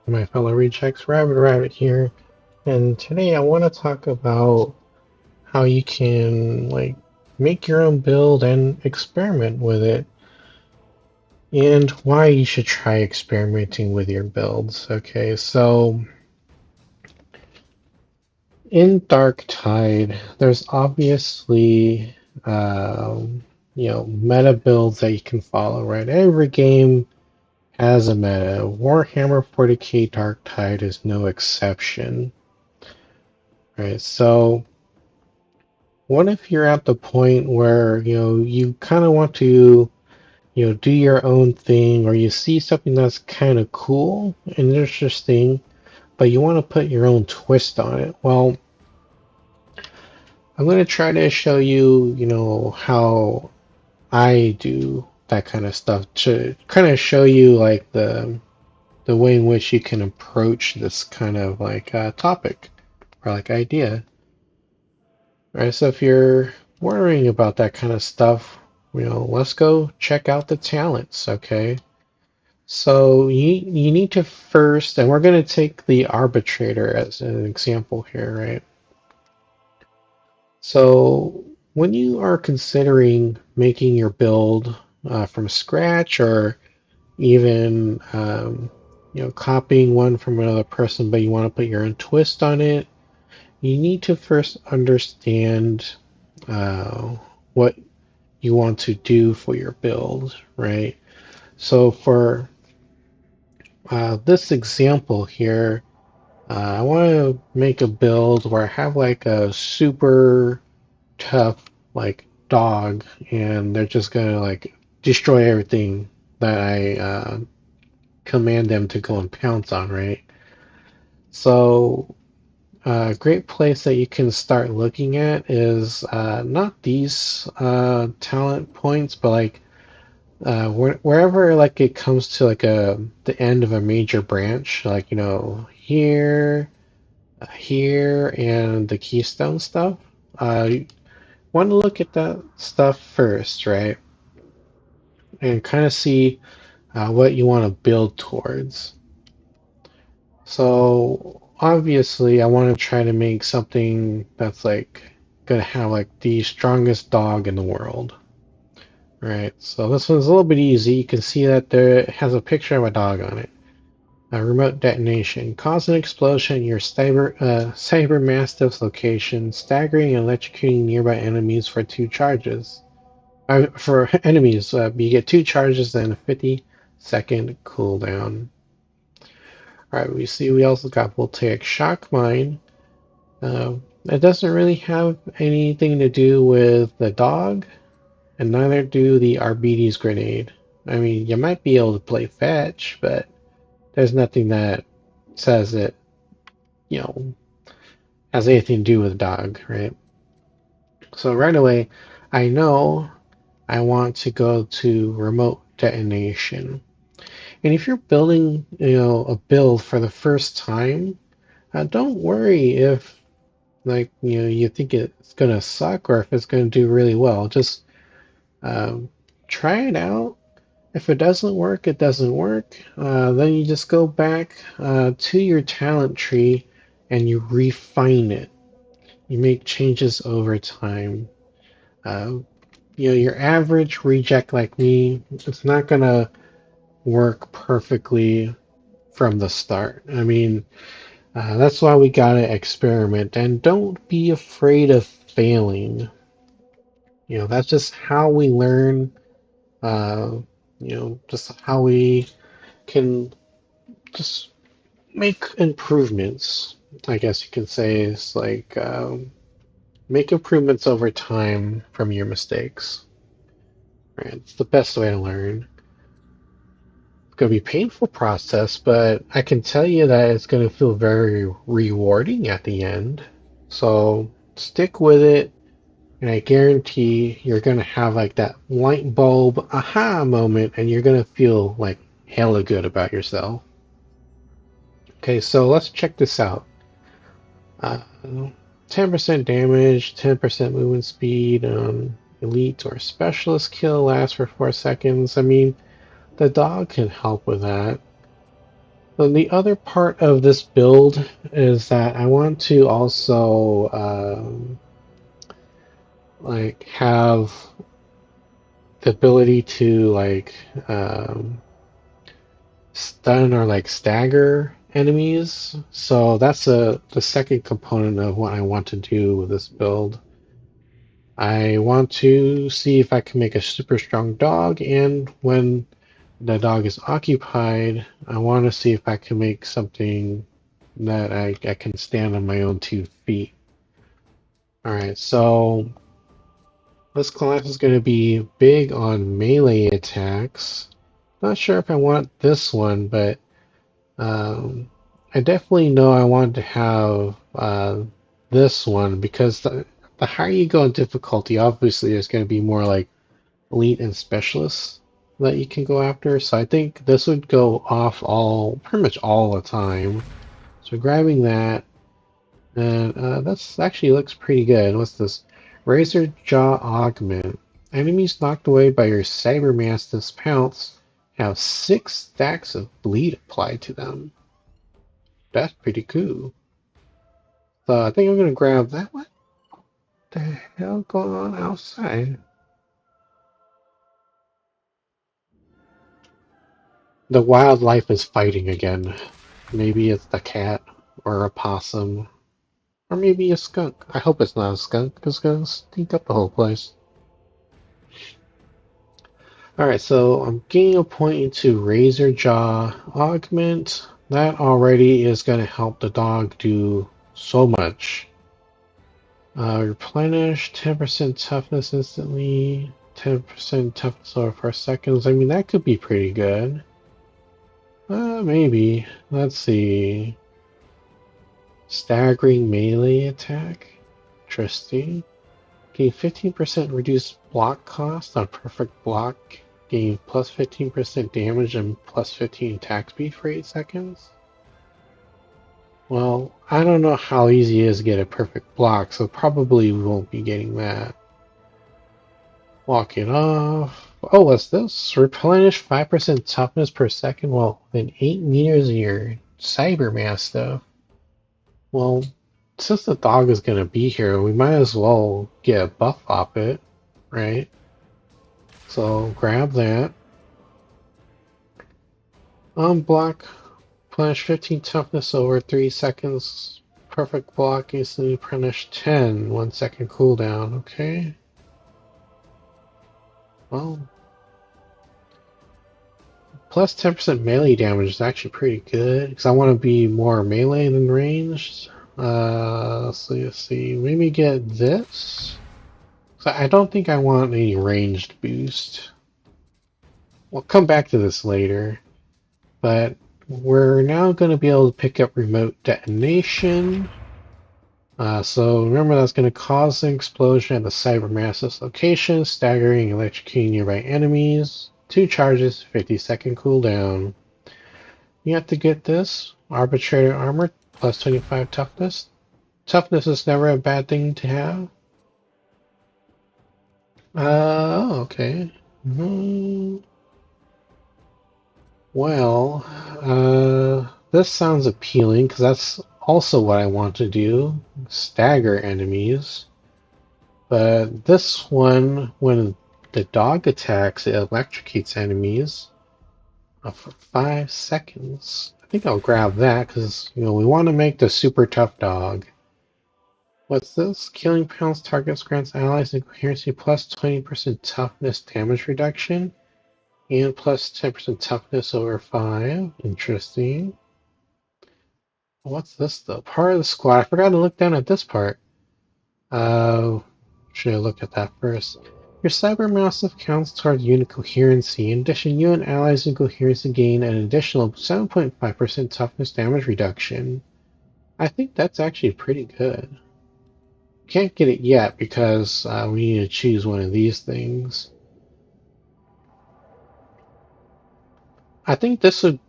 My fellow rejects, Rabbit here, and today I want to talk about how you can make your own build and experiment with it, and why you should try experimenting with your builds. Okay, so in Darktide, there's obviously meta builds that you can follow, right? Every game has a meta. Warhammer 40k Darktide is no exception. Right, so what if you're at the point where, you kind of want to, do your own thing, or you see something that's kind of cool and interesting, but you want to put your own twist on it? Well, I'm going to try to show you, how I do that kind of stuff to kind of show you like the way in which you can approach this kind of topic or like idea. Right, so if you're worrying about that kind of stuff, let's go check out the talents, okay? So you need to first, and we're going to take the Arbitrator as an example here, right? So when you are considering making your build from scratch, or even copying one from another person, but you want to put your own twist on it, you need to first understand uh, what you want to do for your build, right? So for this example here, I want to make a build where I have like a super tough like dog, and they're just gonna like destroy everything that I command them to go and pounce on, right? So a great place that you can start looking at is not these talent points, but like wherever like it comes to like the end of a major branch, like here, here, and the keystone stuff. You want to look at that stuff first, right? And kind of see what you want to build towards. So obviously, I want to try to make something that's like gonna have like the strongest dog in the world. Right, so this one's a little bit easy. You can see that there it has a picture of a dog on it. A remote detonation. Cause an explosion in your cyber mastiff's location, staggering and electrocuting nearby enemies for 2 charges. For enemies, you get 2 charges and a 50-second cooldown. Alright, we see we also got Voltaic Shock Mine. It doesn't really have anything to do with the dog, and neither do the Arbides grenade. I mean, you might be able to play fetch, but there's nothing that says it, you know, has anything to do with dog, right? So right away, I know I want to go to remote detonation. And if you're building, a build for the first time, don't worry if, like, you think it's gonna suck or if it's gonna do really well. Just um, try it out. If it doesn't work, it doesn't work. Then you just go back to your talent tree and you refine it. You make changes over time. Uh, your average reject like me, it's not gonna work perfectly from the start. I mean, that's why we gotta experiment and don't be afraid of failing. That's just how we learn. Uh, just how we can just make improvements. I guess you can say is like make improvements over time from your mistakes. Right? It's the best way to learn. It's going to be a painful process, but I can tell you that it's going to feel very rewarding at the end. So stick with it, and I guarantee you're going to have like that light bulb aha moment, and you're going to feel like hella good about yourself. Okay, so let's check this out. Uh, 10% damage, 10% movement speed, elite or specialist kill lasts for 4 seconds. I mean, the dog can help with that. So the other part of this build is that I want to also like have the ability to like stun or like stagger enemies. So that's the second component of what I want to do with this build. I want to see if I can make a super strong dog, and when the dog is occupied, I want to see if I can make something that I can stand on my own 2 feet. Alright, so this class is going to be big on melee attacks. Not sure if I want this one, but um, I definitely know I want to have this one because the higher you go in difficulty, obviously there's going to be more like elite and specialists that you can go after. So I think this would go off pretty much all the time. So grabbing that, and that's actually looks pretty good. What's this? Razor Jaw Augment. Enemies knocked away by your Cybermastiff's pounce have 6 stacks of bleed applied to them. That's pretty cool. So I think I'm gonna grab that. What the hell going on outside? The wildlife is fighting again. Maybe it's the cat or a possum or maybe a skunk. I hope it's not a skunk because it's gonna stink up the whole place. Alright, so I'm gaining a point into Razor Jaw Augment. That already is going to help the dog do so much. Replenish 10% toughness instantly, 10% toughness over 4 seconds. I mean, that could be pretty good. Maybe. Let's see. Staggering melee attack. Interesting. Gain 15% reduced block cost on perfect block. Gain plus 15% damage and plus 15 attack speed for 8 seconds. Well, I don't know how easy it is to get a perfect block, so probably we won't be getting that. Walk it off. Oh, what's this? Replenish 5% toughness per second while within 8 meters of your Cyberman stuff. Well, since the dog is going to be here, we might as well get a buff off it, right? So grab that. Block. Replenish 15 toughness over 3 seconds. Perfect block instantly replenish 10. 1 second cooldown. Okay. Well, plus 10% melee damage is actually pretty good because I want to be more melee than ranged. So let's see. Maybe get this. So I don't think I want any ranged boost. We'll come back to this later. But we're now going to be able to pick up remote detonation. So remember that's going to cause an explosion at the Cybermassive's location, staggering and electrocuting nearby enemies. 2 charges, 50-second cooldown. You have to get this. Arbitrator armor, plus 25 toughness. Toughness is never a bad thing to have. Okay. Well, this sounds appealing because that's also what I want to do. Stagger enemies. But this one, when the dog attacks, it electrocutes enemies for 5 seconds. I think I'll grab that because, we want to make the super tough dog. What's this? Killing pounds targets grants allies incoherency plus 20% toughness damage reduction and plus 10% toughness over 5. Interesting. What's this though? Part of the squad. I forgot to look down at this part. Should have looked at that first. Your cybermassive counts toward unit coherency. In addition, you and allies in coherency gain an additional 7.5% toughness damage reduction. I think that's actually pretty good. Can't get it yet because we need to choose one of these things. I think this would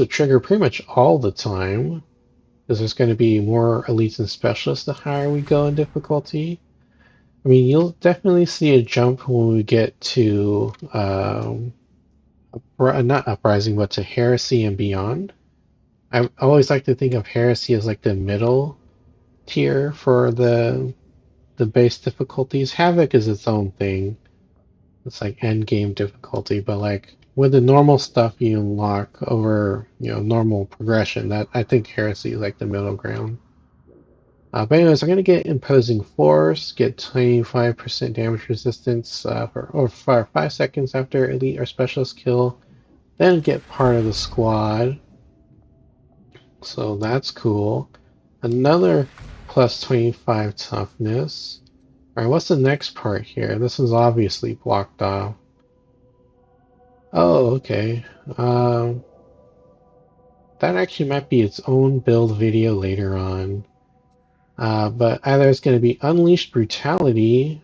trigger pretty much all the time. Because there's going to be more elites and specialists the higher we go in difficulty. I mean, you'll definitely see a jump when we get to not uprising, but to heresy and beyond. I always like to think of heresy as like the middle tier for the base difficulties. Havoc is its own thing. It's like end game difficulty, but like with the normal stuff you unlock over, normal progression, that I think heresy is like the middle ground. But anyways, I'm gonna get imposing force, get 25% damage resistance for 5 seconds after elite or specialist kill, then get part of the squad. So that's cool. Another plus 25 toughness. Alright, what's the next part here? This is obviously blocked off. Oh, okay. That actually might be its own build video later on. But either it's going to be Unleashed Brutality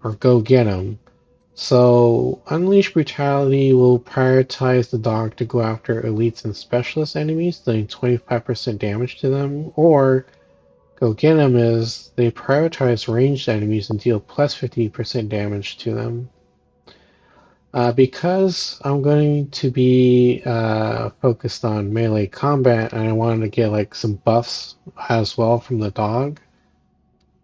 or Go Get 'em. So, Unleashed Brutality will prioritize the dog to go after elites and specialist enemies, doing 25% damage to them, or Go Get 'em is they prioritize ranged enemies and deal plus 50% damage to them. Because I'm going to be focused on melee combat and I wanted to get like some buffs as well from the dog,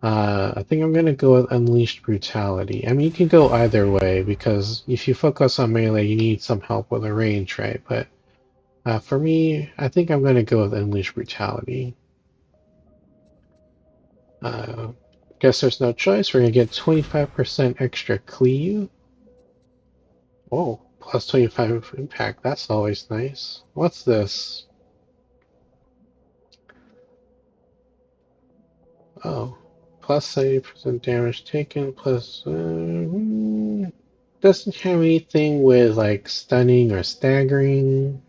I think I'm going to go with Unleashed Brutality. I mean, you can go either way because if you focus on melee, you need some help with the range, right? But for me, I think I'm going to go with Unleashed Brutality. Guess there's no choice. We're going to get 25% extra cleave. Oh, plus 25 impact. That's always nice. What's this? Oh, plus 70% damage taken, plus... doesn't have anything with, like, stunning or staggering.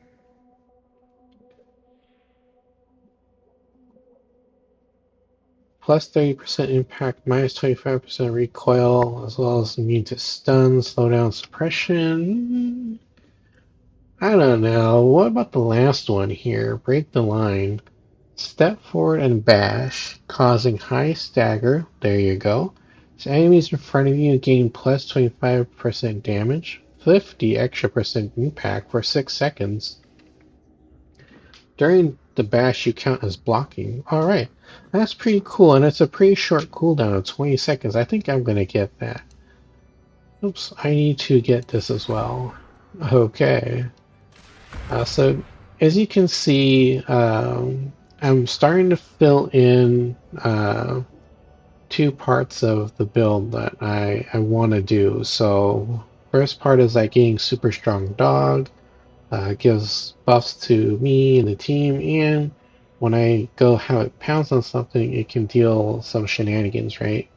Plus 30% impact, minus 25% recoil, as well as immune to stun, slowdown, suppression. I don't know. What about the last one here? Break the line. Step forward and bash, causing high stagger. There you go. So enemies in front of you gain plus 25% damage, 50 extra percent impact for 6 seconds. During the bash, you count as blocking. Alright, that's pretty cool, and it's a pretty short cooldown of 20 seconds. I think I'm going to get that. Oops, I need to get this as well. Okay. So, as you can see, I'm starting to fill in 2 parts of the build that I want to do. So, first part is like getting super strong dog. Gives buffs to me and the team, and when I go how it pounds on something, it can deal some shenanigans, right?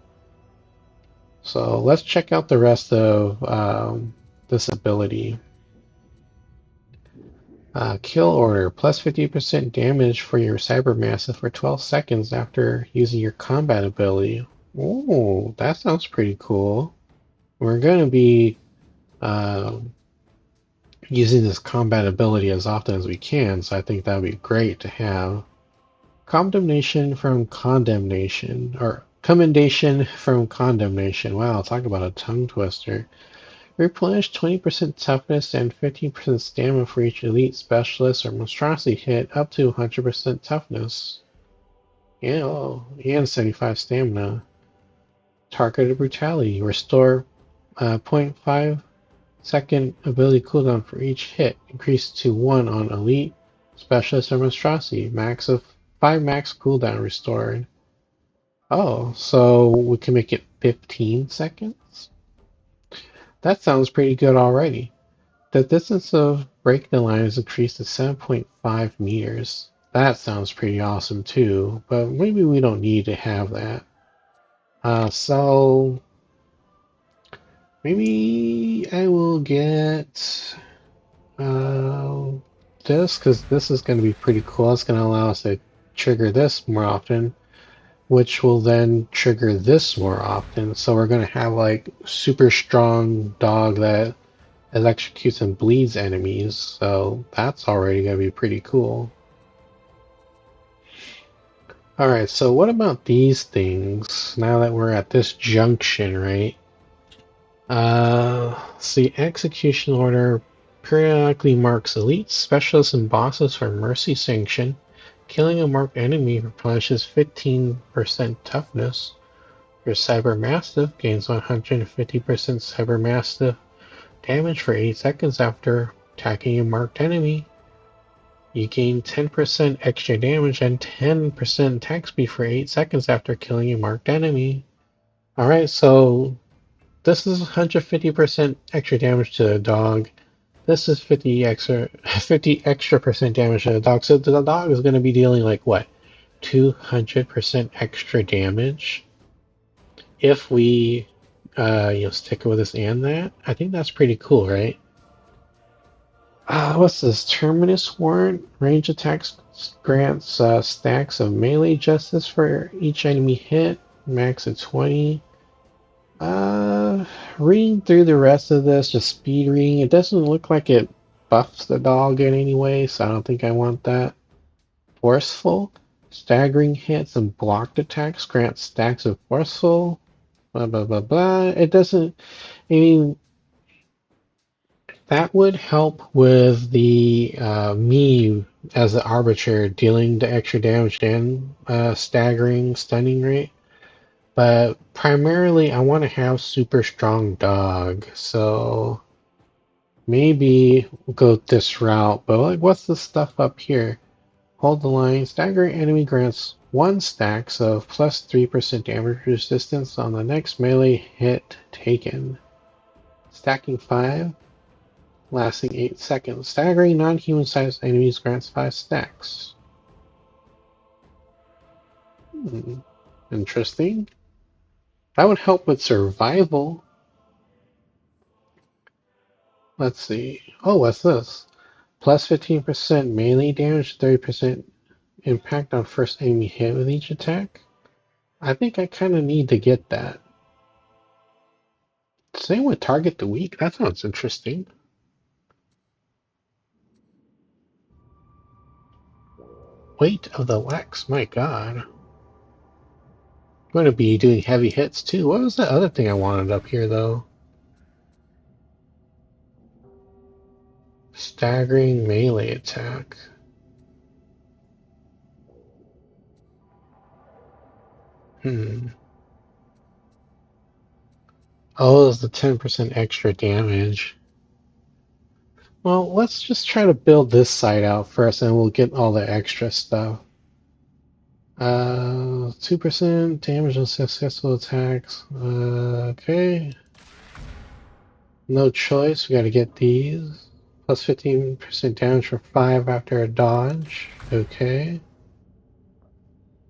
So let's check out the rest of this ability. Kill order, plus 50% damage for your Cybermassive for 12 seconds after using your combat ability. Oh, that sounds pretty cool. We're going to be using this combat ability as often as we can, so I think that would be great to have. Condemnation from condemnation, or commendation from condemnation. Wow, talk about a tongue twister. Replenish 20% toughness and 15% stamina for each elite specialist or monstrosity hit up to 100% toughness. Yeah, oh, and 75 stamina. Targeted brutality. Restore 0.5 second ability cooldown for each hit. Increased to 1 on elite, specialist, or monstrosity. Max of 5 max cooldown restored. Oh, so we can make it 15 seconds? That sounds pretty good already. The distance of break the line is increased to 7.5 meters. That sounds pretty awesome too, but maybe we don't need to have that. So maybe I will get this, because this is going to be pretty cool. It's going to allow us to trigger this more often, which will then trigger this more often. So we're going to have like super strong dog that electrocutes and bleeds enemies. So that's already going to be pretty cool. Alright, so what about these things now that we're at this junction, right? The execution order periodically marks elites, specialists, and bosses for mercy sanction. Killing a marked enemy replenishes 15% toughness. Your Cyber Mastiff gains 150% Cyber Mastiff damage for 8 seconds after attacking a marked enemy. You gain 10% extra damage and 10% attack speed for 8 seconds after killing a marked enemy. Alright, so this is 150% extra damage to the dog. This is 50 extra percent damage to the dog. So the dog is going to be dealing like what? 200% extra damage if we stick with this and that. I think that's pretty cool, right? What's this? Terminus Warrant. Range attacks grants stacks of melee justice for each enemy hit. Max of 20. Reading through the rest of this, just speed reading, it doesn't look like it buffs the dog in any way, so I don't think I want that. Forceful. Staggering hits and blocked attacks grant stacks of forceful. Blah, blah, blah, blah. It doesn't, I mean, that would help with the me as the arbitrator dealing the extra damage and staggering stunning rate. But primarily, I want to have super strong dog, so maybe we'll go this route. But like, what's the stuff up here? Hold the line. Staggering enemy grants 1 stack of plus 3% damage resistance on the next melee hit taken. Stacking 5, lasting 8 seconds. Staggering non-human sized enemies grants 5 stacks. Interesting. That would help with survival. Let's see. Oh, what's this? Plus 15% melee damage, 30% impact on first enemy hit with each attack. I think I kind of need to get that. Same with target the weak. That sounds interesting. Weight of the wax. My god. I'm going to be doing heavy hits too. What was the other thing I wanted up here though? Staggering melee attack. Oh, it's the 10% extra damage. Well, let's just try to build this side out first and we'll get all the extra stuff. 2% damage on successful attacks. Okay. No choice, we gotta get these. Plus 15% damage for 5 after a dodge. Okay.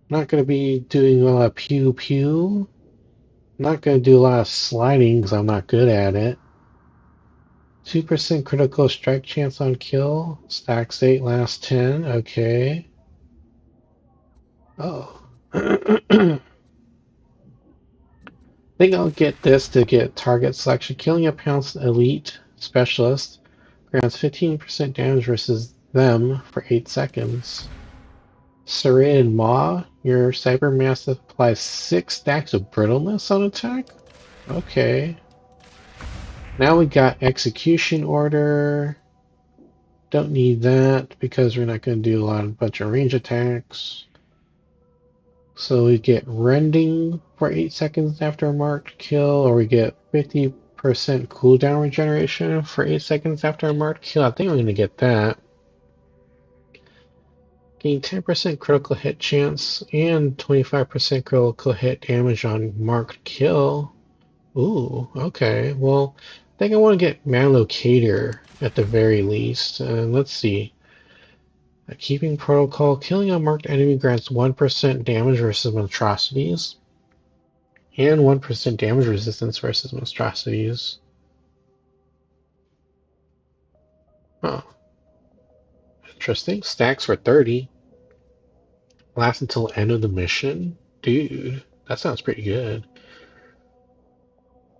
Not gonna be doing a lot of pew pew. Not gonna do a lot of sliding because I'm not good at it. 2% critical strike chance on kill. Stacks 8, last 10. Okay. Oh. I think I'll get this to get target selection. Killing a pounced elite specialist grants 15% damage versus them for 8 seconds. Serrated Maw, your Cyber Mastiff applies 6 stacks of brittleness on attack? Okay. Now we got Execution Order. Don't need that because we're not going to do a bunch of range attacks. So we get Rending for 8 seconds after a marked kill, or we get 50% cooldown regeneration for 8 seconds after a marked kill. I think I'm going to get that. Gain 10% critical hit chance and 25% critical hit damage on marked kill. Ooh, okay. Well, I think I want to get MacLeod at the very least. Let's see. A keeping protocol. Killing a marked enemy grants 1% damage versus monstrosities. And 1% damage resistance versus monstrosities. Huh. Interesting. Stacks for 30. Lasts until end of the mission? Dude, that sounds pretty good.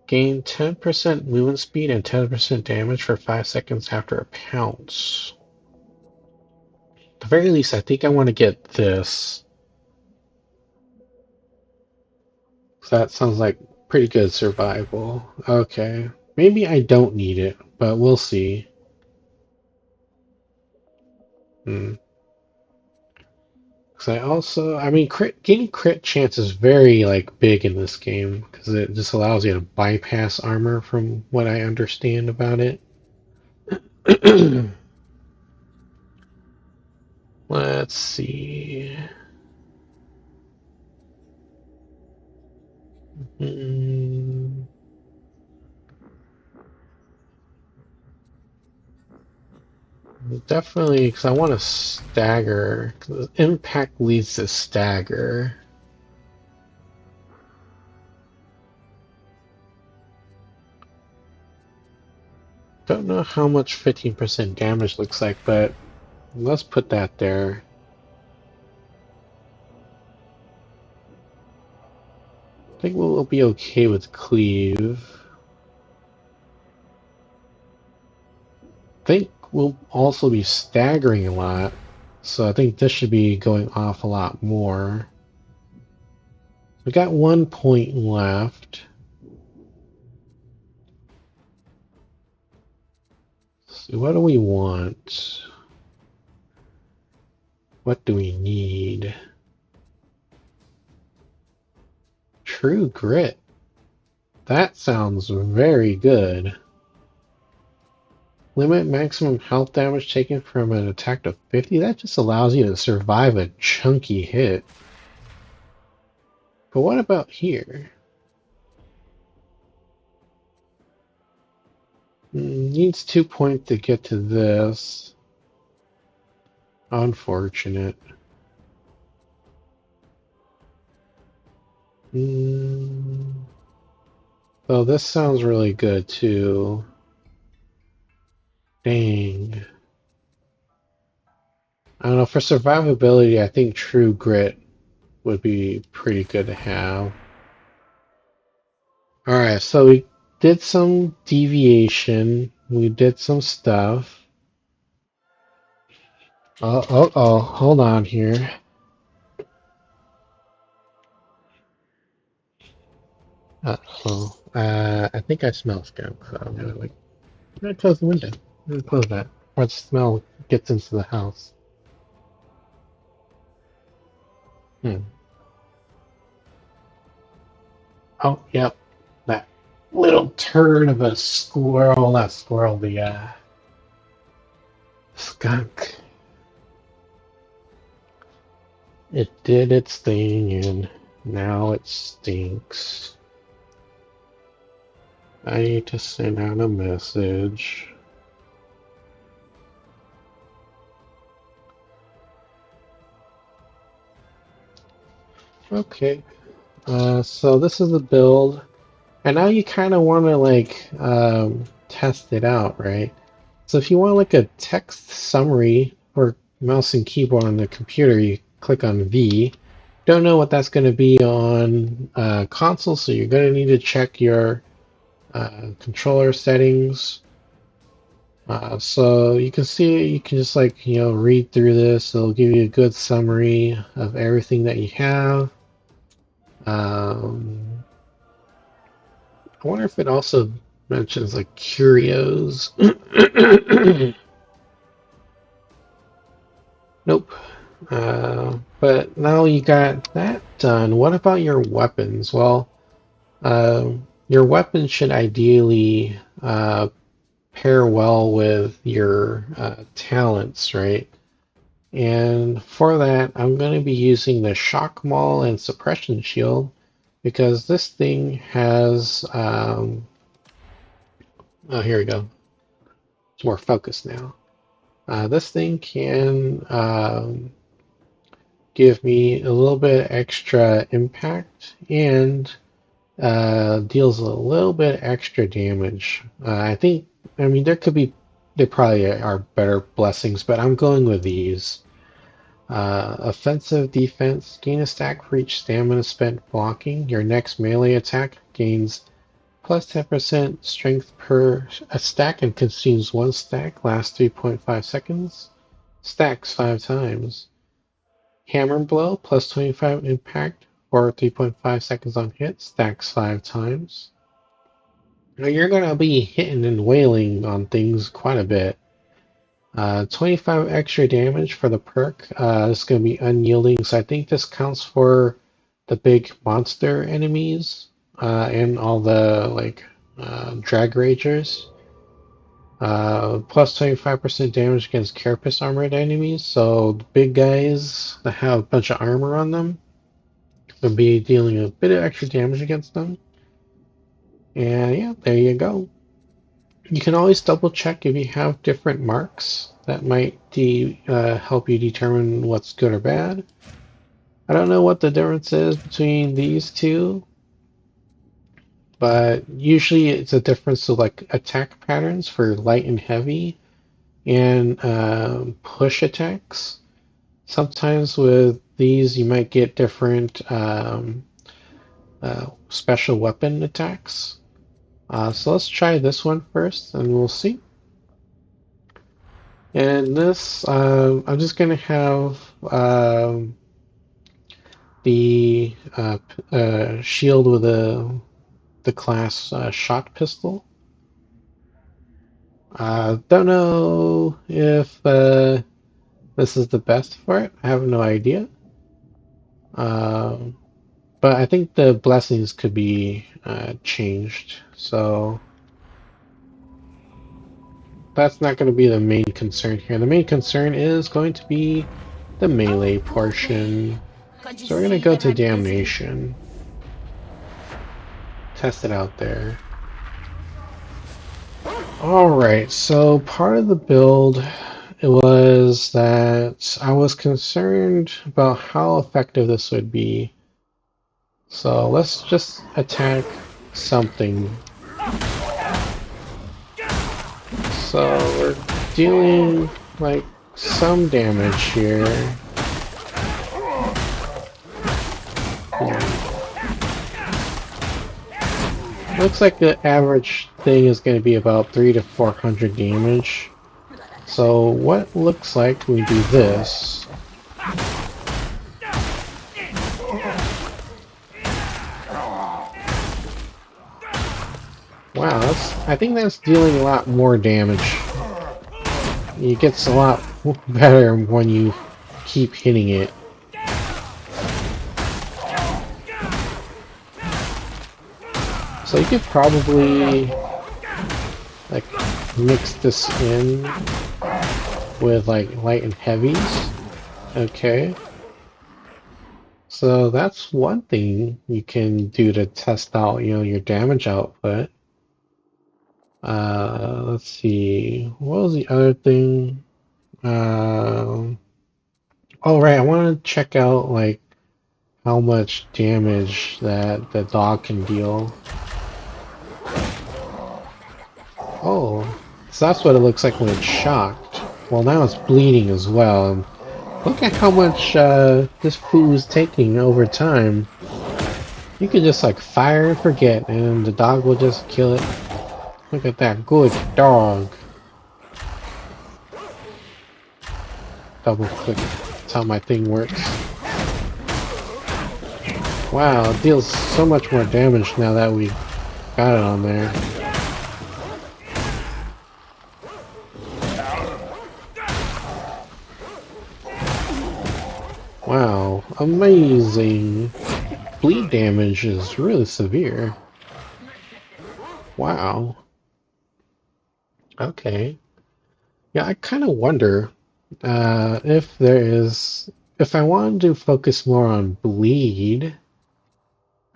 Gain 10% movement speed and 10% damage for 5 seconds after a pounce. At the very least, I think I want to get this. So that sounds like pretty good survival. Okay. Maybe I don't need it, but we'll see. Hmm. Because I mean, getting crit chance is very like big in this game because it just allows you to bypass armor, from what I understand about it. Let's see. Hmm. Definitely, because I want to stagger. 'Cause impact leads to stagger. Don't know how much 15% damage looks like, but let's put that there. I think we'll be okay with cleave. I think we'll also be staggering a lot, so I think this should be going off a lot more. We got 1 point left. Let's see, what do we want? What do we need? True grit. That sounds very good. Limit maximum health damage taken from an attack to 50. That just allows you to survive a chunky hit. But what about here? Needs 2 points to get to this. Unfortunate. Oh, this sounds really good too. Dang. I don't know, for survivability, I think True Grit would be pretty good to have. Alright, so we did some deviation. We did some stuff. Oh, hold on here. I think I smell skunk, so I'm gonna close the window. I'm gonna close that. Or the smell gets into the house. Hmm. Oh, yep. That little turd of a squirrel, not squirrel, the skunk. It did its thing and now it stinks. I need to send out a message. Okay. So this is the build. And now you kind of want to test it out, right? So if you want like a text summary for mouse and keyboard on the computer, you click on V. Don't know what that's going to be on console, so you're going to need to check your controller settings. So you can see, you can just read through this. It'll give you a good summary of everything that you have. I wonder if it also mentions like curios. Nope. But now you got that done. What about your weapons? Well, your weapon should ideally pair well with your talents, right? And for that, I'm going to be using the Shock Maul and Suppression Shield because this thing has. Oh, here we go. It's more focused now. This thing can give me a little bit extra impact and deals a little bit extra damage. I mean, there probably are better blessings, but I'm going with these. Offensive defense, gain a stack for each stamina spent blocking. Your next melee attack gains plus 10% strength per a stack and consumes one stack, lasts 3.5 seconds. Stacks 5 times. Hammer blow, plus 25 impact for 3.5 seconds on hit, stacks 5 times. Now you're going to be hitting and wailing on things quite a bit. 25 extra damage for the perk. It's going to be unyielding, so I think this counts for the big monster enemies and all the drag ragers. Plus 25% damage against carapace armored enemies, so the big guys that have a bunch of armor on them will be dealing a bit of extra damage against them. And yeah, there you go. You can always double check if you have different marks. That might help you determine what's good or bad. I don't know what the difference is between these two, but usually it's a difference of like attack patterns for light and heavy and push attacks. Sometimes with these you might get different special weapon attacks. So let's try this one first and we'll see. And this, I'm just going to have the shield with the class shot pistol. Don't know if this is the best for it. I have no idea. But I think the blessings could be changed. So that's not going to be the main concern here. The main concern is going to be the melee portion. So we're going to go to Damnation. Test it out there. Alright, so part of the build it was that I was concerned about how effective this would be. So let's just attack something. So we're dealing like some damage here. Looks like the average thing is going to be about 300 to 400 damage. So what looks like we do this. Wow, I think that's dealing a lot more damage. It gets a lot better when you keep hitting it. So you could probably like mix this in with like light and heavies. Okay. So that's one thing you can do to test out, your damage output. Let's see. What was the other thing? Oh right, I want to check out like how much damage that the dog can deal. Oh, so that's what it looks like when it's shocked. Well, now it's bleeding as well. And look at how much this food is taking over time. You can just like fire and forget, and the dog will just kill it. Look at that, good dog. Double click. That's how my thing works. Wow, it deals so much more damage now that we got it on there. Wow, amazing. Bleed damage is really severe. Wow. Okay. Yeah, I kind of wonder if I wanted to focus more on bleed,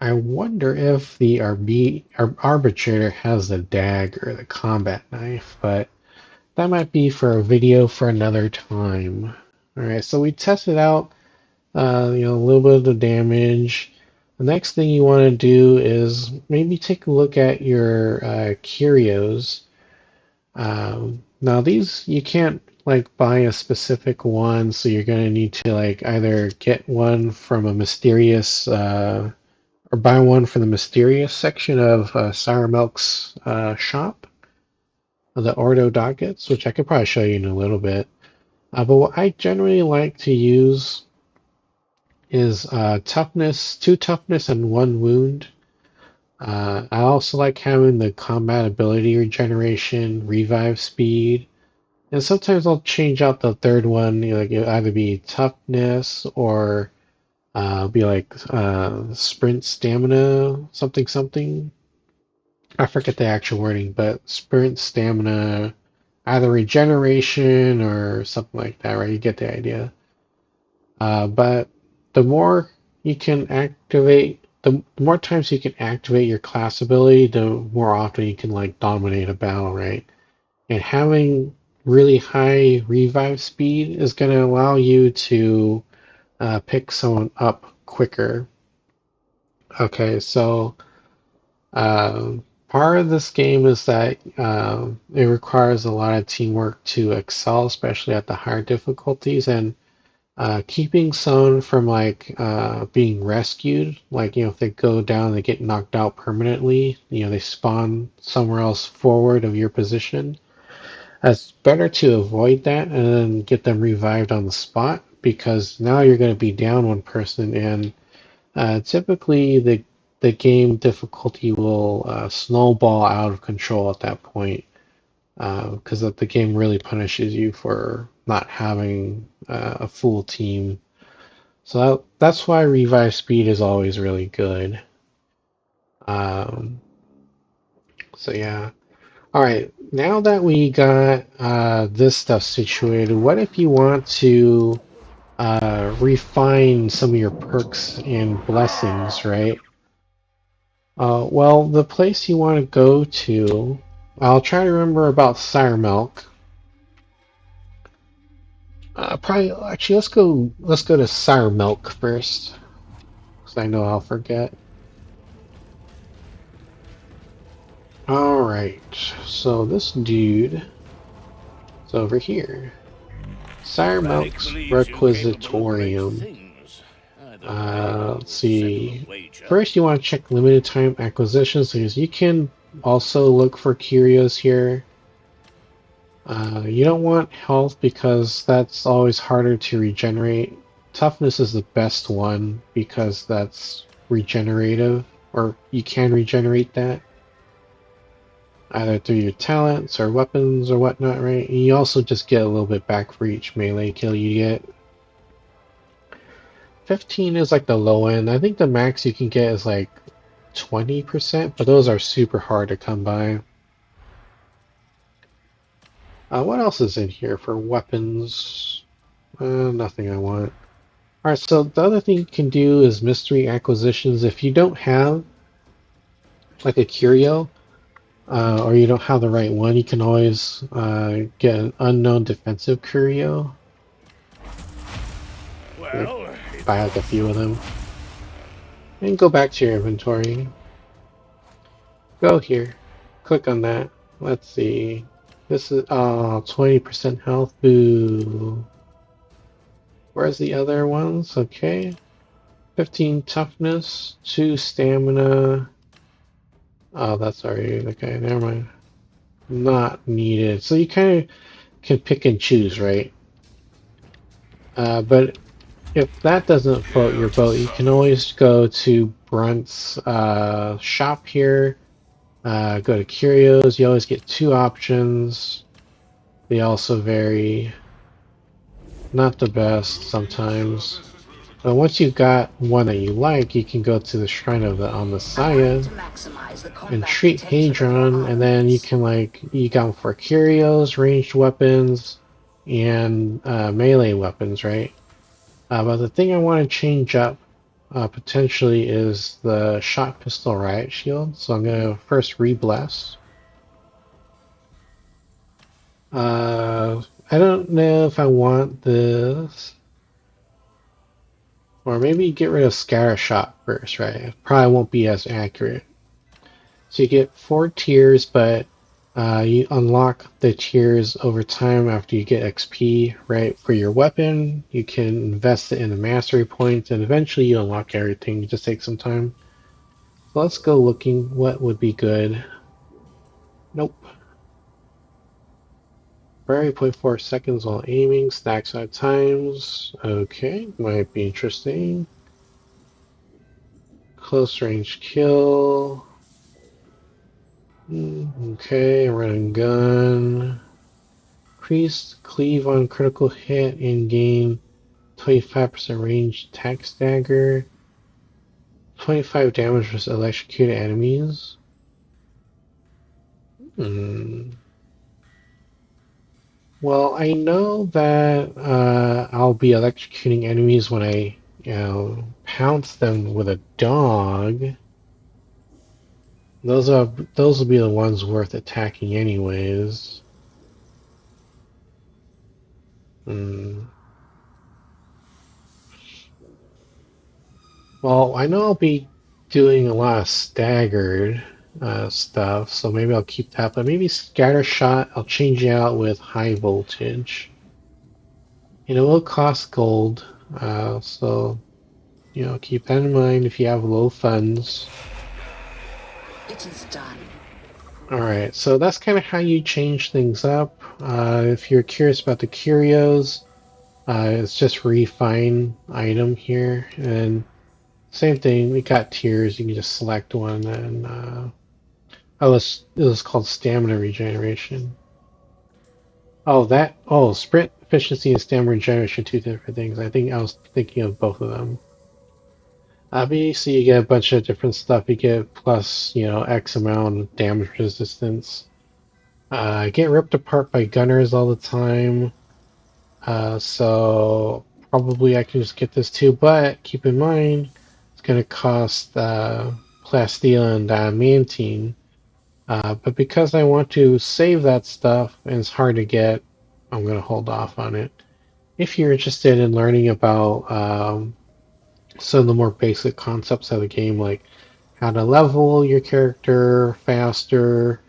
I wonder if the Arbitrator has the dagger, the combat knife, but that might be for a video for another time. Alright, so we tested out a little bit of the damage. The next thing you want to do is maybe take a look at your curios. Now these you can't like buy a specific one, so you're gonna need to like either get one from a mysterious or buy one from the mysterious section of Sour Milk's shop, the Ordo Dockets, which I could probably show you in a little bit. But what I generally like to use is toughness, 2 toughness and 1 wound. I also like having the combat ability regeneration, revive speed, and sometimes I'll change out the third one. You know, like it'll either be toughness or be like sprint stamina, something something. I forget the actual wording, but sprint stamina, either regeneration or something like that, right? You get the idea. But the more you can activate, the more times you can activate your class ability, the more often you can like dominate a battle, right? And having really high revive speed is going to allow you to pick someone up quicker. Okay, so part of this game is that it requires a lot of teamwork to excel, especially at the higher difficulties, and keeping someone from like being rescued, like if they go down, they get knocked out permanently, they spawn somewhere else forward of your position. It's better to avoid that and then get them revived on the spot because now you're going to be down one person, and typically the game difficulty will snowball out of control at that point because the game really punishes you for not having a full team. So that's why revive speed is always really good. Um, so yeah. All right. Now that we got this stuff situated, what if you want to refine some of your perks and blessings, right? Well, the place you want to go to, I'll try to remember about Sire Milk. Probably actually let's go to Sire Milk first, because I know I'll forget. All right, so this dude is over here. Sire Rannick Milk's believes you capable of great Requisitorium. things. Either way, Let's we'll settle a see. wager. First, you want to check limited time acquisitions because you can also look for curios here. You don't want health because that's always harder to regenerate. Toughness is the best one because that's regenerative, or you can regenerate that either through your talents or weapons or whatnot, right? And you also just get a little bit back for each melee kill you get. 15 is like the low end. I think the max you can get is like 20%, but those are super hard to come by. What else is in here for weapons? Nothing I want. Alright, so the other thing you can do is mystery acquisitions. If you don't have like a curio, or you don't have the right one, you can always get an unknown defensive curio. Like, Well, buy it's like a off few of your them. And go back to your inventory. Go here. Click on that. Let's see. This is 20% health. Boo. Where's the other ones? Okay. 15 toughness, 2 stamina. Oh, that's already okay. Never mind. Not needed. So you kind of can pick and choose, right? But if that doesn't float here your to boat, you can always go to Brunt's shop here. Go to Curios. You always get 2 options. They also vary. Not the best sometimes. But once you've got one that you like, you can go to the Shrine of the Messiah and treat Hadron, and then you can you got them for curios, ranged weapons, and melee weapons, right? But the thing I want to change up potentially is the shot pistol riot shield. So I'm gonna first re-bless. I don't know if I want this, or maybe get rid of scatter shot first, right? It probably won't be as accurate. So you get 4 tiers, but you unlock the tiers over time after you get XP, right? For your weapon, you can invest it in the mastery points, and eventually you unlock everything. It just takes some time. So let's go looking what would be good. Nope. Vary 0.4 seconds while aiming, stacks 5 times. Okay, might be interesting. close range kill. Okay, run and gun. Increase cleave on critical hit and gain 25% range attack stagger. 25 damage versus electrocuted enemies. Well, I know that I'll be electrocuting enemies when I, pounce them with a dog. Those will be the ones worth attacking anyways. Well, I know I'll be doing a lot of staggered stuff, so maybe I'll keep that. But maybe scatter shot, I'll change it out with high voltage. And it will cost gold, so keep that in mind if you have low funds. It is done. Alright, so that's kind of how you change things up. If you're curious about the curios, it's just refine item here. And same thing, we got tiers, you can just select one and it was called stamina regeneration. Sprint efficiency and stamina regeneration, two different things. I think I was thinking of both of them. Obviously, you get a bunch of different stuff. You get plus, X amount of damage resistance. Get ripped apart by gunners all the time. So probably I can just get this too, but keep in mind it's going to cost plasteel and diamantine. But because I want to save that stuff and it's hard to get, I'm going to hold off on it. If you're interested in learning about some of the more basic concepts of the game, like how to level your character faster,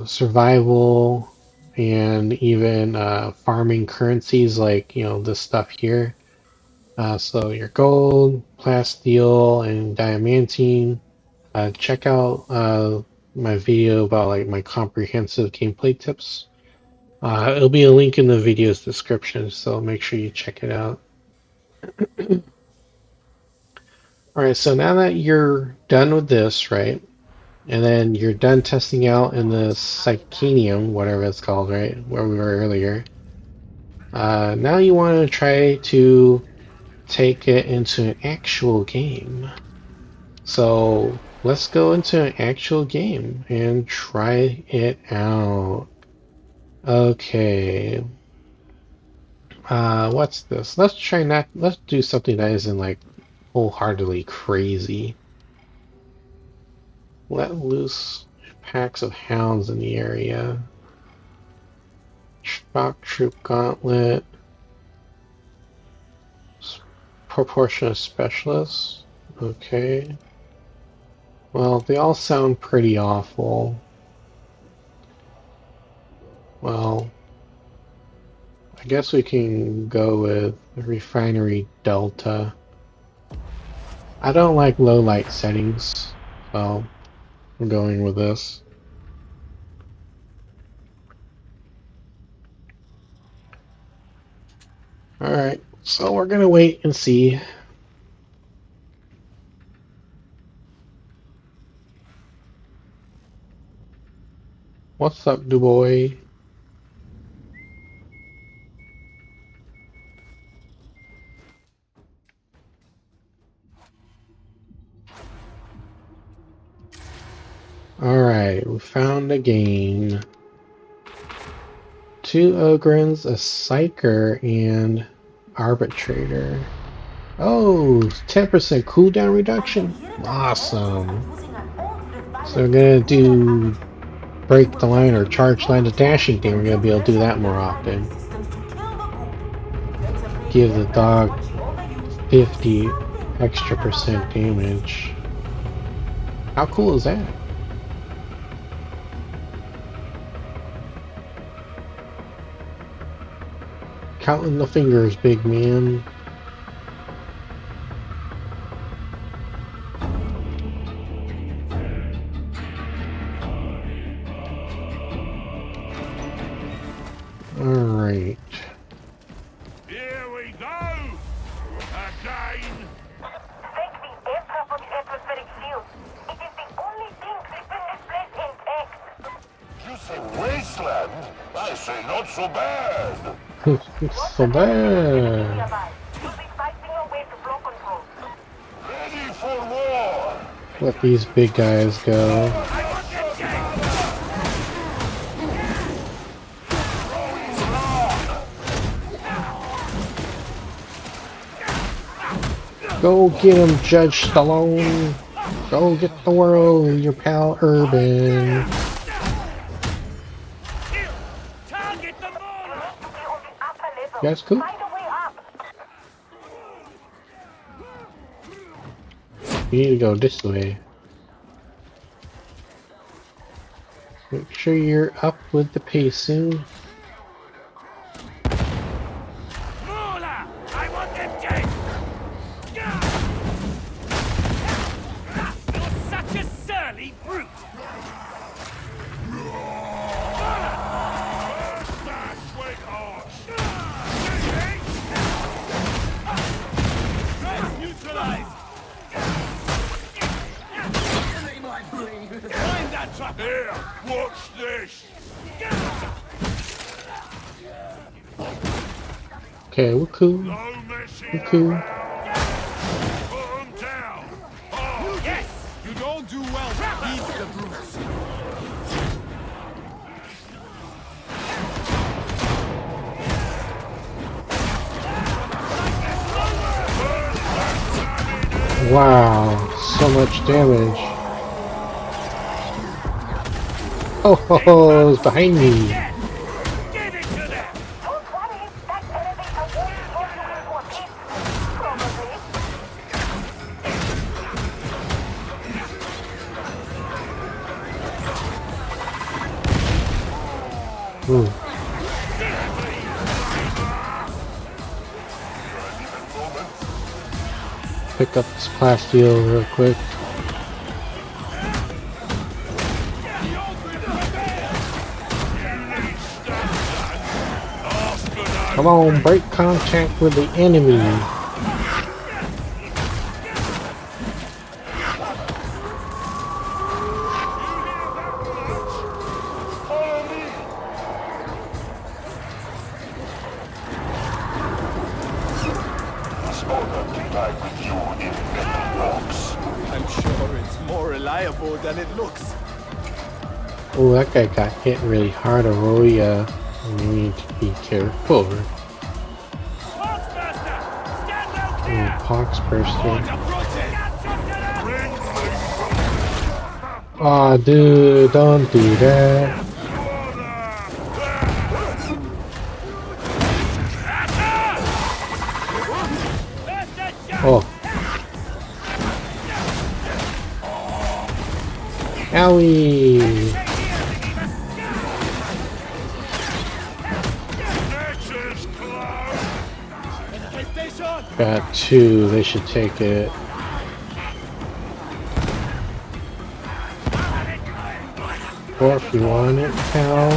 survival, and even farming currencies like this stuff here. So your gold, plasteel, and diamantine. Check out my video about like my comprehensive gameplay tips. It'll be a link in the video's description, so make sure you check it out. Alright, so now that you're done with this, right? And then you're done testing out in the Psychenium, whatever it's called, right? Where we were earlier. Now you want to try to take it into an actual game. So let's go into an actual game and try it out. Okay. What's this? Let's do something that isn't like wholeheartedly crazy. Let loose packs of hounds in the area. Shock Troop Gauntlet. Proportion of specialists. Okay. Well, they all sound pretty awful. Well, I guess we can go with Refinery Delta. I don't like low light settings, so I'm going with this. Alright, so we're gonna wait and see. What's up, Dubois? Alright, we found a game. 2 Ogrins, a Psyker, and Arbitrator. Oh, 10% cooldown reduction? Awesome. So we're gonna do break the line or charge line to dashing thing. We're gonna be able to do that more often. Give the dog 50 extra % damage. How cool is that? Counting the fingers, big man. Alright. Here we go! Again! Wasteland? I say not so bad. It's so bad. You'll be fighting your way to block control. Ready for war. Let these big guys go. Go get him, Judge Stallone. Go get the world, your pal Urban. Target them all! You need to be on the upper level. You guys cool? Find a way up. You need to go this way. Make sure you're up with the pacing. Mula! I want them dead! You're such a surly brute! Neutralized! Find that trap! Here, watch this. Okay, we're cool. No messing We're cool. Put 'em down. Oh, Yes! You don't do well to eat the brutes. Wow, so much damage. Oh, ho, ho, it's behind me. Give it to them! Don't worry, that elevator won't throw you into a pit. Probably. Ooh. Pick up this plasteel real quick. Come on, break contact with the enemy. this order can lie with you in metal box. I'm sure it's more reliable than it looks. Oh, that guy got hit really hard. Oh yeah, you need to be careful. Foxbuster! Stand out clear! Poxbuster. Bring me Aw, dude, don't do that. Oh. Owie! Nature's close. Got two, they should take it. Or if you want it, pal.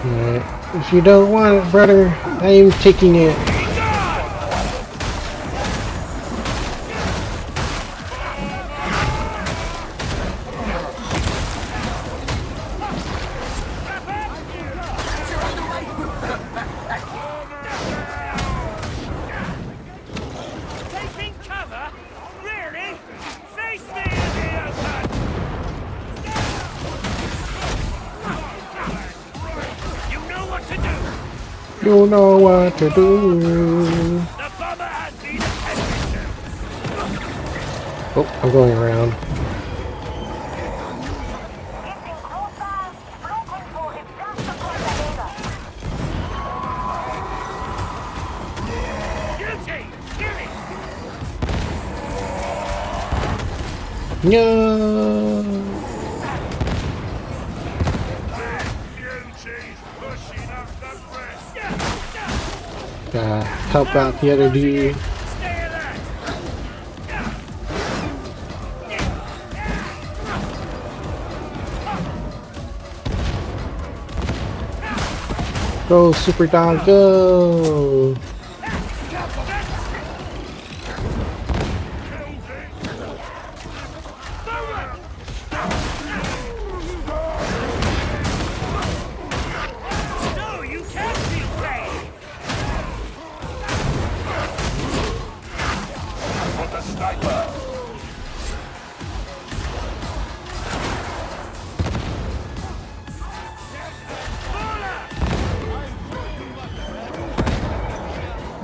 Alright. If you don't want it, brother, I am taking it. Taking cover? Really? Face me in the open! You know what to do! You know what to do. The bomber has been attended to! Oh, I'm going around. Getting closer! Flow control is just across the river! Guilty! Kill it! No. Beauties pushing up the breast. Help out the other dude. Stay alert! Go, super dog, go! No, you can't feel pain! For the sniper.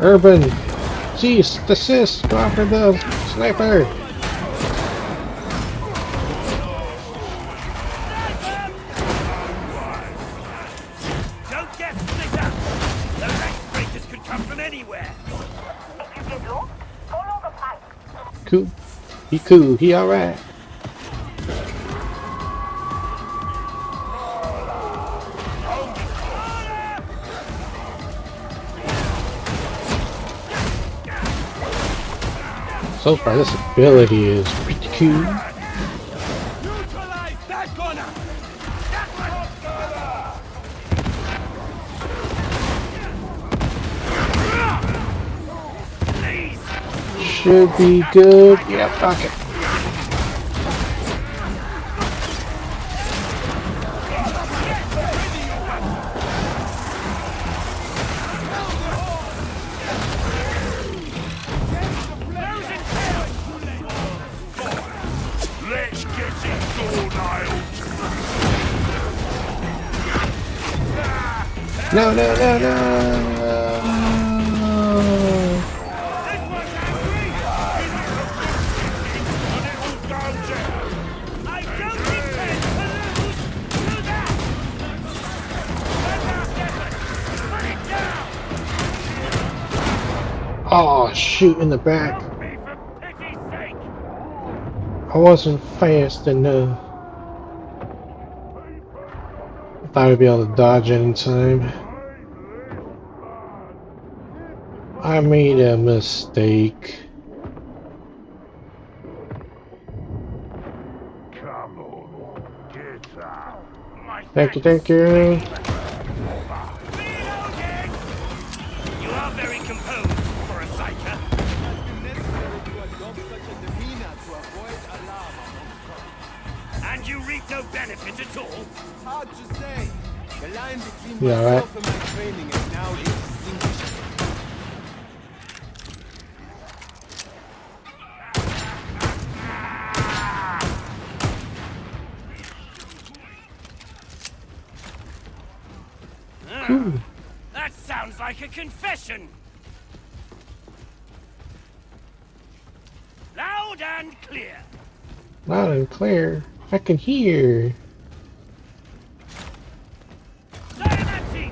Urban! Cease! Desist! Go after the sniper! Don't get split up! Those X-breakers could come from anywhere! If you get lost, follow the pipe. Cool. He alright. So far, this ability is pretty cool. Neutralize that gunner! Should be good. Yeah, fuck it. Let's get it door-nailed. No. This one's angry! I don't intend to lose! Do that! One last effort! Put it down! Oh, shoot in the back. Help me for pity's sake! I wasn't fast enough. I thought I'd be able to dodge any time. I made a mistake. Come on, get out. Thank you. Reloading! You are very composed for a psyker. Necessary to adopt such a demeanor to avoid alarm. And you reap no benefit at all? Hard to say. The line between You alright? myself and my training is now indistinguishable. That sounds like a confession. Loud and clear. Loud and clear. I can hear. Diamante!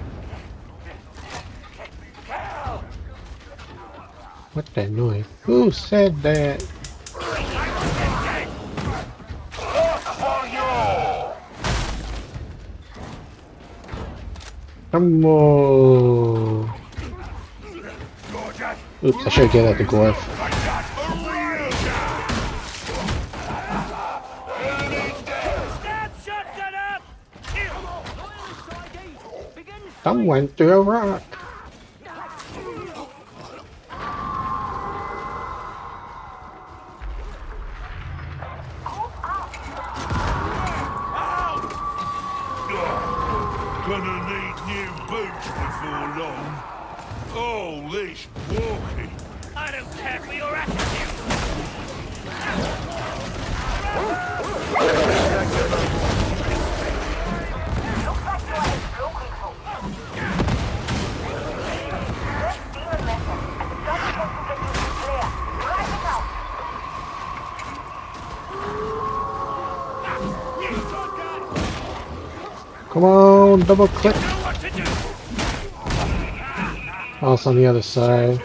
What that noise? Who said that? Come on. Oops, I should get at the Gorf. Stab shotgun up! Someone threw a rock. Gonna need new boots before long. Oh, this walking. I don't care for your attitude. Looks like you are exploding folk. First demon lesson, and the double wants to get you to clear. Write it out. Come on, double click. Know what to do. Oh, it's on the other side.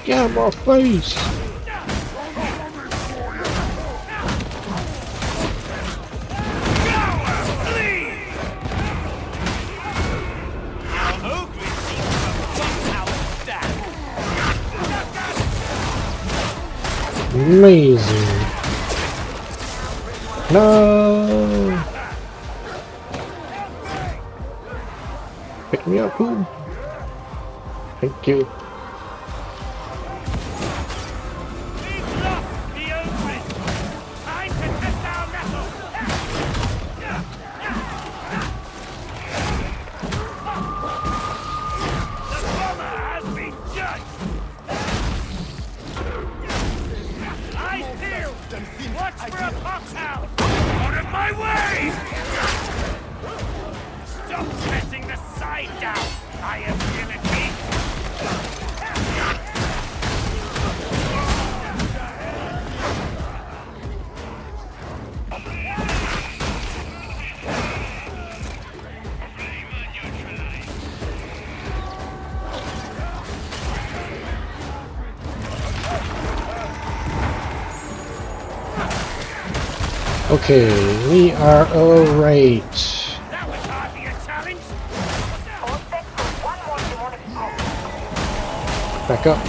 Get out of my face! Amazing. No! Pick me up, who? Thank you. We've lost the opening. Time to test our mettle. The bomber has been judged. Eyes peeled. Watch for a Voxel. Out of my way! Stop pressing the side down. I am guillotine. Okay, we are alright. That was hardly a challenge. Back up.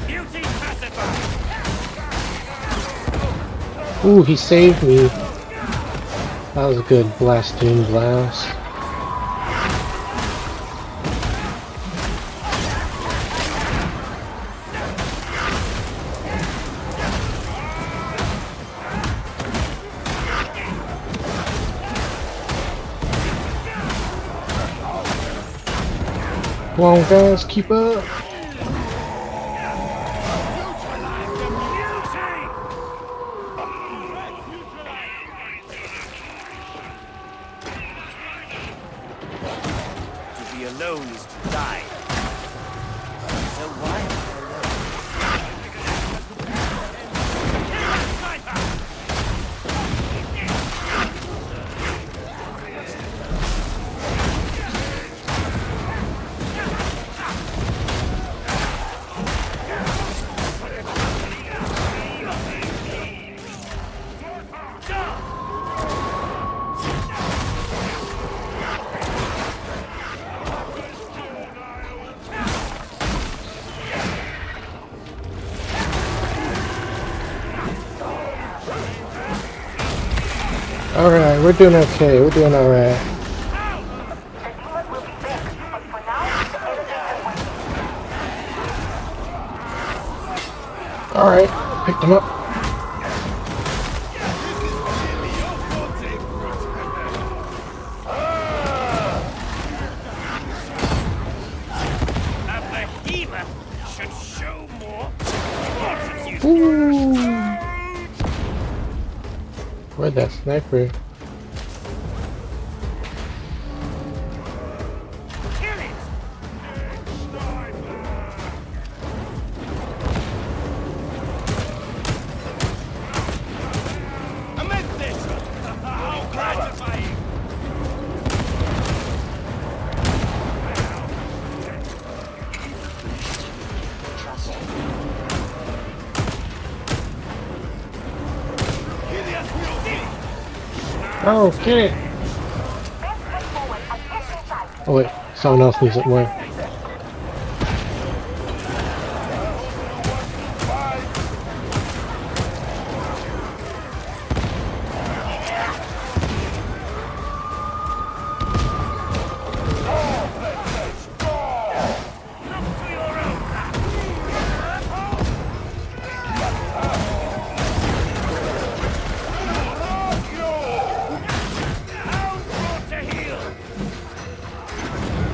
Beauty pacified. Ooh, he saved me. That was a good blasting blast. Come on, guys, keep up. To be alone is to die. So why am Alright, we're doing okay. We're doing alright. Alright, picked him up. a behemoth should show more fortitude. Ooh. Where'd that sniper? Kill it! Amend this! How gratifying! Oh, get it! Oh wait, someone else needs it more.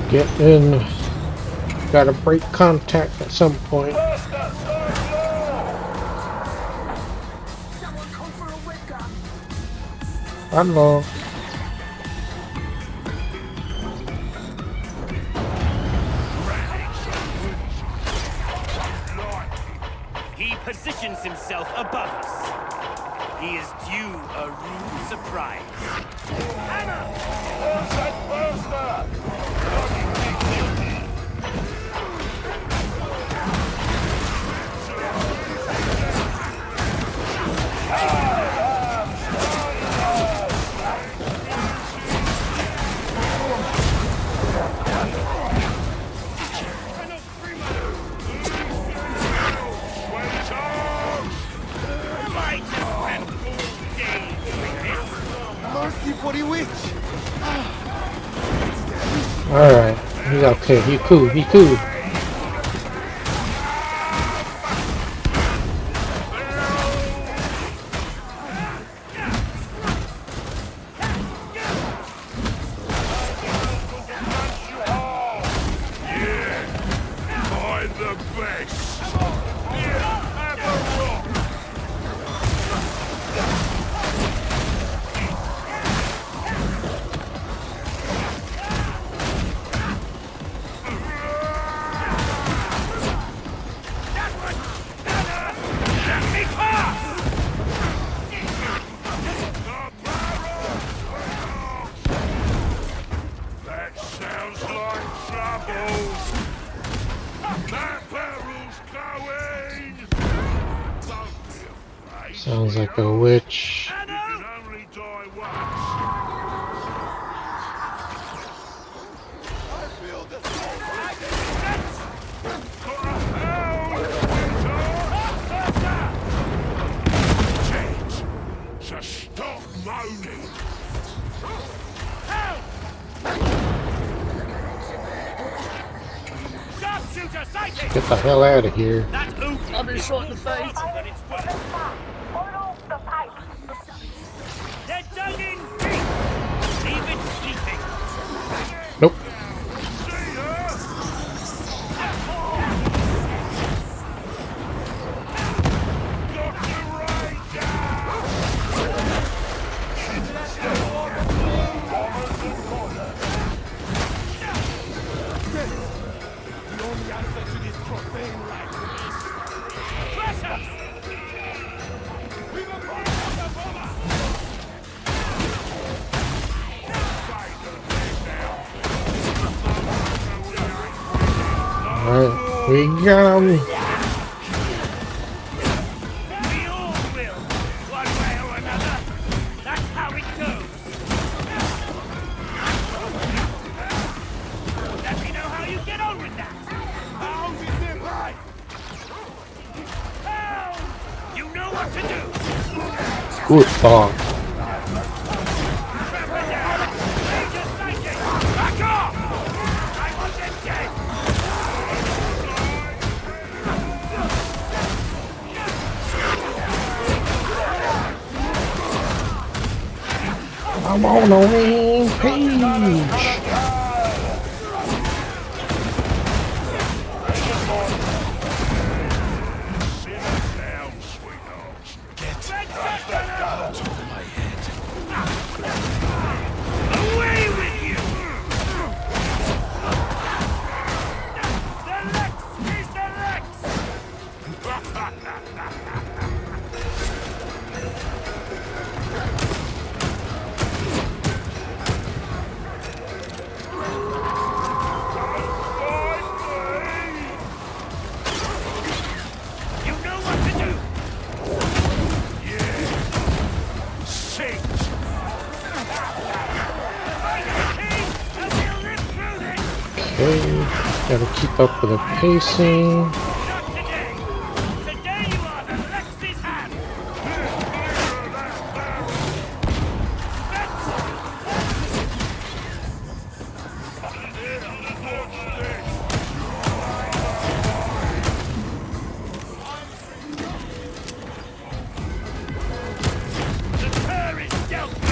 Get in. Gotta break contact at some point. Hello. He positions himself above us. He is due a rude surprise. Hammer! for the witch. Alright, he's okay. He cool. He cool. By the best. Here, have a rock. Let me pass! That sounds like trouble. That barrel's going. Don't be afraid. Sounds like a witch. You can only die once. I feel the So stop moaning. Sharpshooter sighted! Get the hell out of here. That oop! I've been shot in the face. But it's worth. They're dug in deep! Leave it sleeping! Nope. See ya? Got the ranger! The only answer to this profane rite Pressure! Alright, we got him. We all will, one way or another. That's how it goes. Let me know how you get on with that. Hound is nearby. Hound! You know what to do. Good dog. Trapper down. Ranger sighted. Back off! I want them dead. I'm on a rampage. Simmer down, sweetheart. Away with you! The Lex is the Lex! You know what to do! Sit! Find the king, and we'll live through this! Okay, gotta keep up with the pacing. Not today! Today you are the Lex's hand! The cur is dealt with!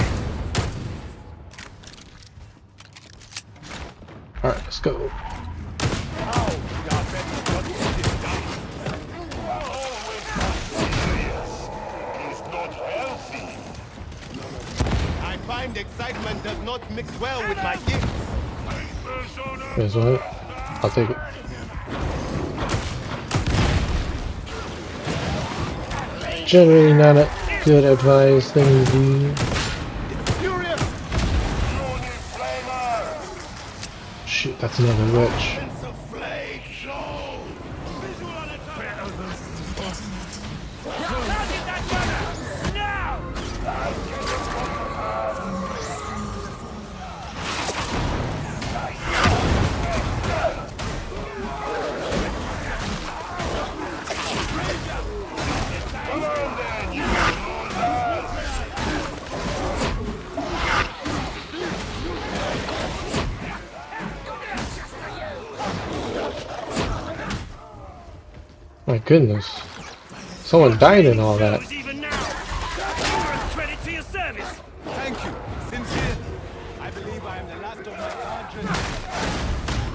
Alright, let's go. He's not healthy. I find excitement does not mix well with my gifts. Papers on her. There's one. I'll take it. Generally not a good advised thing to do. Furious! Your new flamer. Shoot, that's another witch. It's a flame show. Visual on attack! Target that gunner! Now! goodness. Someone died in all that. Even now. You're a credit to your service. Thank you, sincerely. I believe I am the last of my kindred.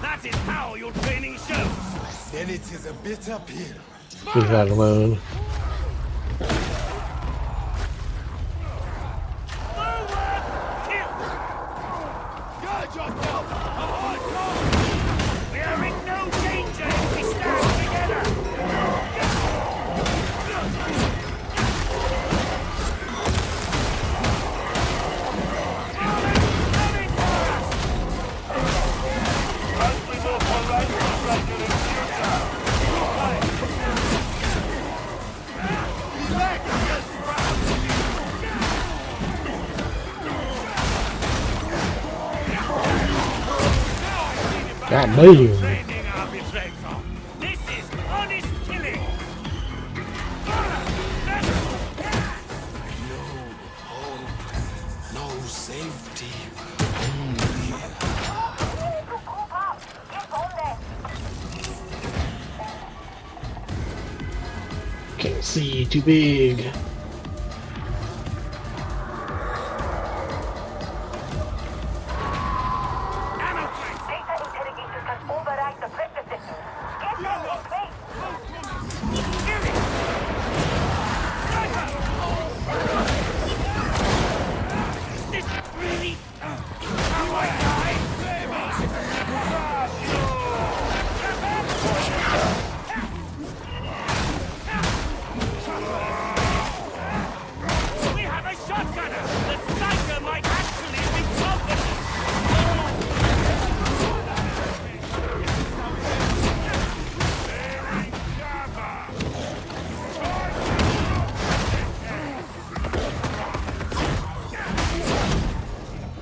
That is how your training shows. Then it is a bitter pill. Leave that alone. Guard yourself! We are in no danger if we stand together. Got me. Training Arbitrator. This is honest killing. No safety. Can't see, too big. We have a shotgunner. The psycho might actually be competent.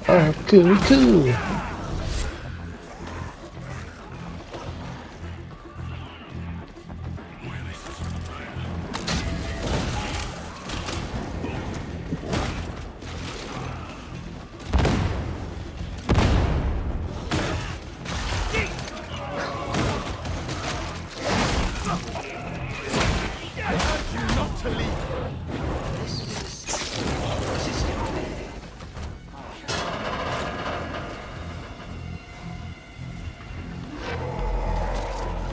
Alright, cool.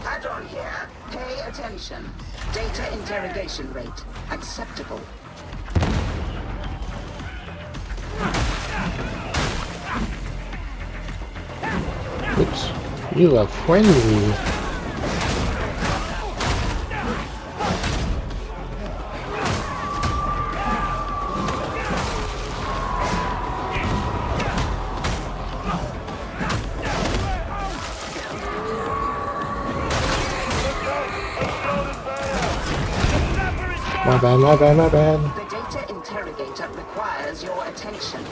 Add-on here. Pay attention. Data interrogation rate. Acceptable. Oops. You are friendly. My bad. The data interrogator requires your attention.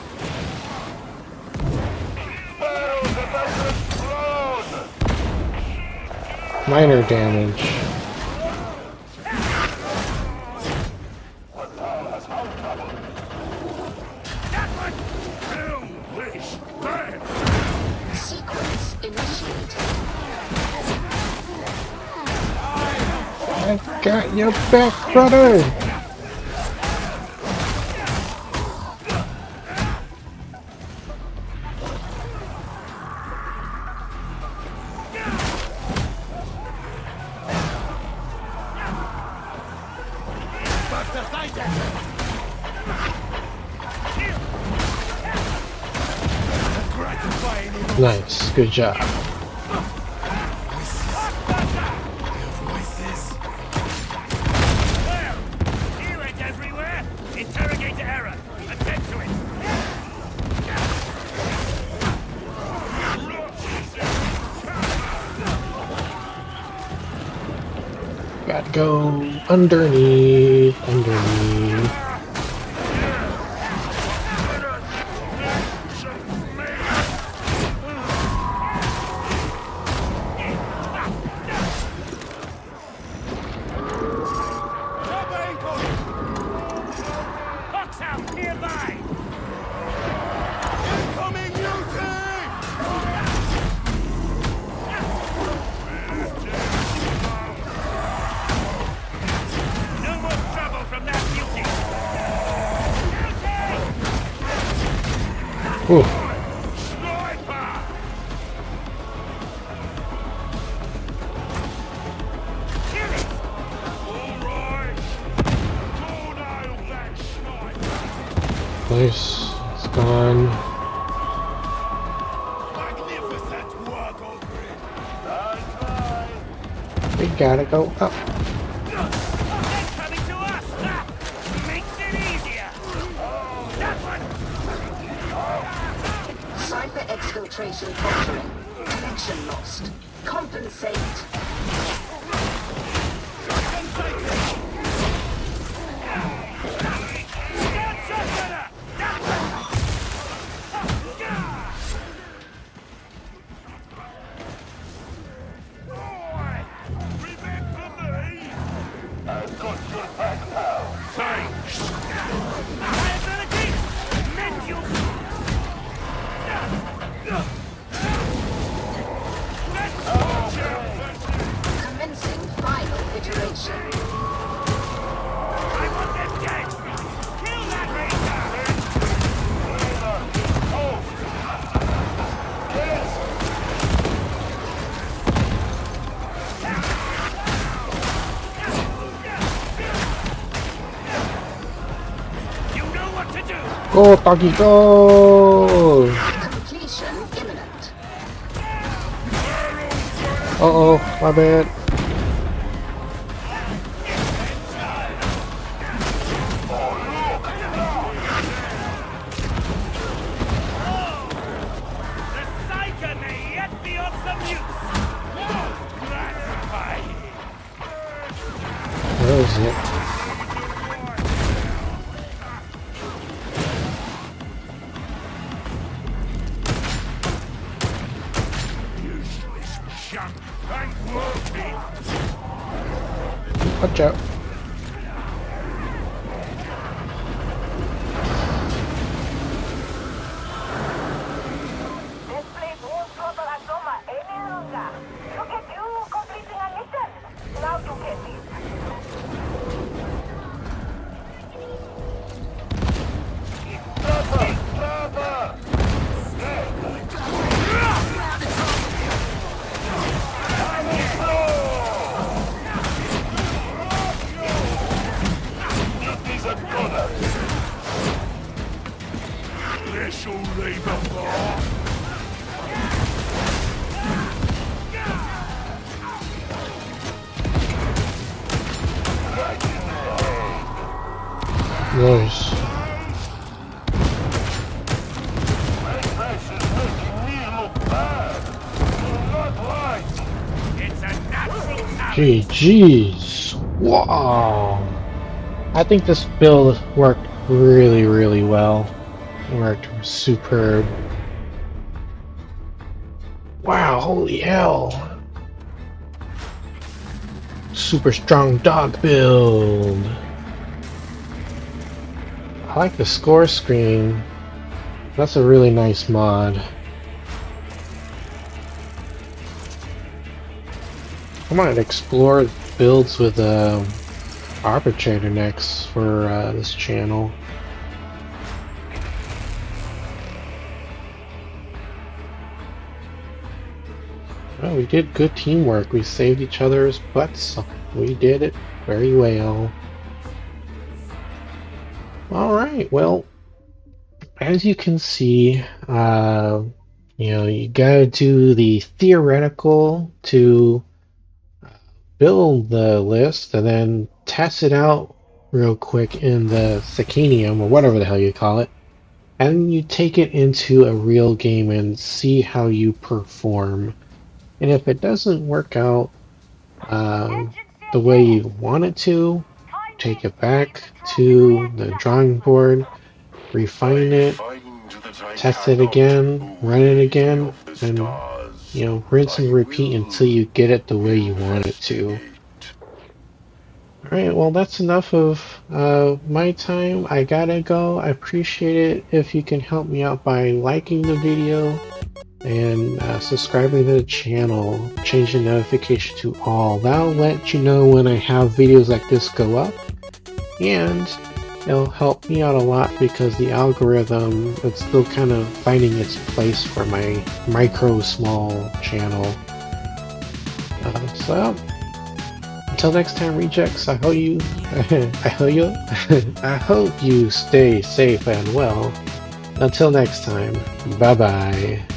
Minor damage. Sequence initiated. I got your back, brother! Nice, good job. He went everywhere. Interrogator error. Attend to it. Gotta go underneath. Voxel nearby. Incoming mutiny! Ooh. Sniper! Kill it! All right. Tornado that sniper. Nice. It's gone. Magnificent work, Ogrid. We gotta go up. They're coming to us! That makes it easier! That one! Cyber exfiltration faltering. Connection lost. Compensate. Down shotgunner! That Remember me? I've got your back now. Thanks. liability! Meant you! Commencing final iteration. I want them dead! Kill that ranger! You know what to do! Go, doggy, go! Completion imminent. Uh-oh, my bad. The Psyker may yet be of some use! Gratifying! Where is it? Useless junk. Ain't worth it. Watch out. This place won't trouble Asoma any longer. Look at you completing a mission. Now you get it. This'll leave a mark. Nice. It's a natural talent! GG's. Wow. I think this build worked really, really well. It worked superb. Wow, holy hell. Super strong dog build. I like the score screen. That's a really nice mod. I might explore builds with Arbitrator next for this channel. Well, we did good teamwork. We saved each other's butts. We did it very well. Alright, well, as you can see, you gotta do the theoretical to build the list and then test it out real quick in the Sakinium or whatever the hell you call it, and you take it into a real game and see how you perform. And if it doesn't work out the way you want it to, take it back to the drawing board, refine it, test it again, run it again, and rinse and repeat until you get it the way you want it to. Alright, well that's enough of my time. I gotta go. I appreciate it if you can help me out by liking the video and subscribing to the channel, change the notification to all. That'll let you know when I have videos like this go up. And It'll help me out a lot because the algorithm, it's still kind of finding its place for my micro small channel. So until next time, rejects, I hope you I hope you stay safe and well. Until next time, bye bye.